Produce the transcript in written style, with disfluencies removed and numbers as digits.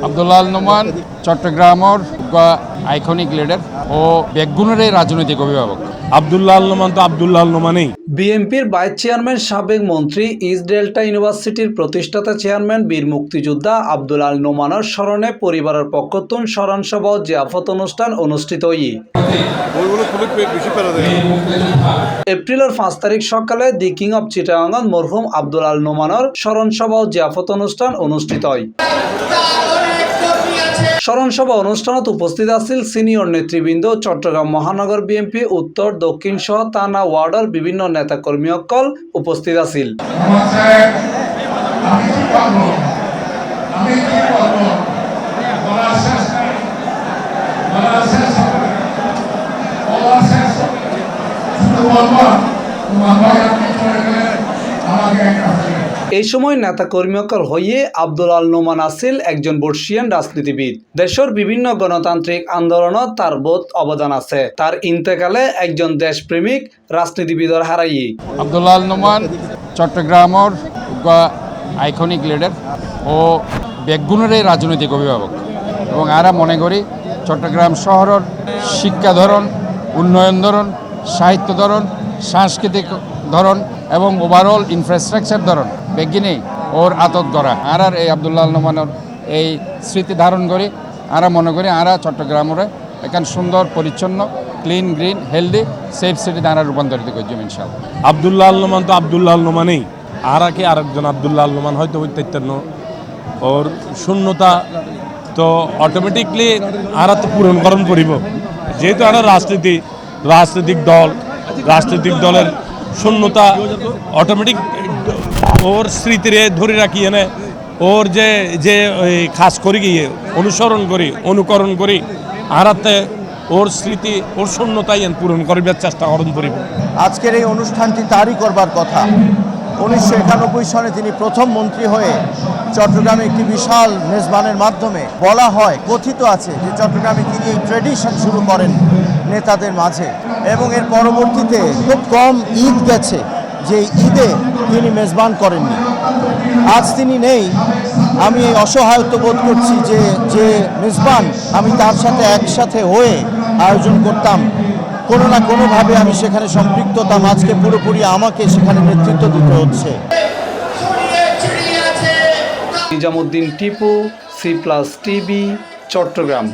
আব্দুল্লাহ নোমান চট্টগ্রামের iconic leader ও বেগুনের রাজনৈতিক অভিভাবক। আব্দুল্লাহ নোমান তো আব্দুল্লাহ নোমানই। বিএনপির ভাইস চেয়ারম্যান সাবেক মন্ত্রী ইস্ট ডেল্টা ইউনিভার্সিটির প্রতিষ্ঠাতা চেয়ারম্যান বীর মুক্তিযোদ্ধা আব্দুল আল নোমানের স্মরণে পরিবারের পক্ষতুন স্মরণ সভা ও জিয়াফত অনুষ্ঠান অনুষ্ঠিত এপ্রিলের 5 তারিখ সকালে দি কিং অব চিটাগাং মরহুম আব্দুল আল নোমানের স্মরণ সভা ও জিয়াফত অনুষ্ঠান অনুষ্ঠিত হয়। স্মরণ সভা অনুষ্ঠানত উপস্থিত আছিল সিনিয়র নেতৃবৃন্দ, চট্টগ্রাম মহানগর বিএনপি উত্তর দক্ষিণ সহ থানা ওয়ার্ডের বিভিন্ন নেতাকর্মীসকল উপস্থিত আছিল। এই সময় নেতাকর্মীসকল হইয়ে আব্দুল আল নোমান আছিল একজন বর্ষীয়ান রাজনীতিবিদ। দেশের বিভিন্ন গণতান্ত্রিক আন্দোলনত তার বহুত অবদান আছে। তার ইন্তেকালে একজন দেশপ্রেমিক রাজনীতিবিদর হারাইয়ে। আব্দুল্লাহ নোমান চট্টগ্রামের আইকনিক লিডার ও বেগুনের রাজনৈতিক অভিভাবক এবং আমরা মনে করি চট্টগ্রাম শহরের শিক্ষা ধরন, উন্নয়ন ধরন, সাহিত্য ধরন, সাংস্কৃতিক ধরন এবং ওভারঅল ইনফ্রাস্ট্রাকচার ধরন বেগিনে ওর আতত গড়া। আর এই আব্দুল্লাহ নোমানের এই স্মৃতি ধারণ করি আমরা মনে করি আমরা চট্টগ্রামের এখান সুন্দর পরিচ্ছন্ন ক্লিন গ্রিন হেলদি সেফ সিটিতে আমরা রূপান্তরিত করছি ইনশাআল্লাহ। আব্দুল্লাহ নোমান তো আব্দুল্লাহ নোমানই। আর কি আরেকজন আব্দুল্লাহ নোমান হয়তো ঐত্যান্ন ওর শূন্যতা তো অটোমেটিকলি আর তো পূরণকরণ করিব, যেহেতু আমরা রাজনৈতিক দলের শূন্যতা অটোমেটিক ওর স্মৃতিরে ধরে রাখি এনে ওর যে খাস করি গিয়ে অনুকরণ করি আরাতে ওর স্মৃতি ওর শূন্যতাই পূরণ করিবার চেষ্টা করিব। আজকের এই অনুষ্ঠানটি তারই করবার কথা। 1991 সনে তিনি প্রথম মন্ত্রী হয়ে চট্টগ্রামে একটি বিশাল মেজবানের মাধ্যমে বলা হয়, কথিত আছে যে চট্টগ্রামে তিনি এই ট্রেডিশন শুরু করেন নেতাদের মাঝে, এবং এর পরবর্তীতে খুব কম ঈদ গেছে যে ঈদে তিনি মেজবান করেননি। আজ তিনি নেই, আমি এই অসহায়ত্ব বোধ করছি যে মেজবান আমি তার সাথে একসাথে হয়ে আয়োজন করতাম, কোনো না কোনোভাবে আমি সেখানে সম্পৃক্ততাম, আজকে পুরোপুরি আমাকে সেখানে নেতৃত্ব দিতে হচ্ছে। Nizamuddin Tipu, C+ TV, Chittagong.